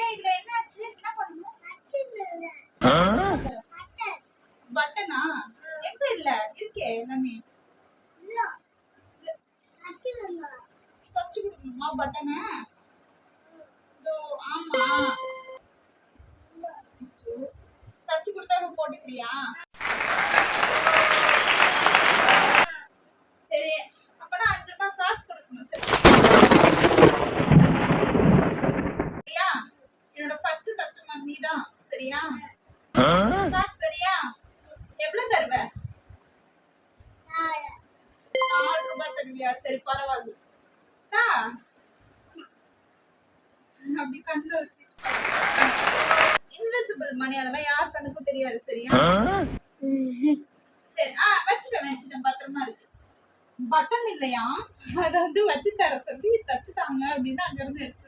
ஏன் இதுல என்னாச்சு? என்ன பண்ணணும்? பட்டனா? எங்க இல்ல? இருக்கே எல்லாமே. தச்சு கொடுக்கணுமா பட்டனை? ஆமா. தச்சு கொடுத்தா போட்டுக்கிறியா? சரி, அப்பனா 5 ரூபாய் காசு கொடுக்கணும். சரியா? என்னோட ஃபர்ஸ்ட் கஸ்டமர் நீதான். சரியா? காசு சரியா? எவ்வளவு தருவ? 4 ரூபாய் தருவியா? சரி பரவாயில்ல. அப்படி கண்ணுல இன்விசிபிள் மணி, அதெல்லாம் யார் கண்ணுக்கும் தெரியாது. சரியா? சரி, வச்சுட்டேன் பத்திரமா இருக்கு. பட்டன் இல்லையா, அதை வந்து வச்சு தர சொல்லி தச்சுட்டாங்க அப்படின்னு அங்க இருந்து எடுத்து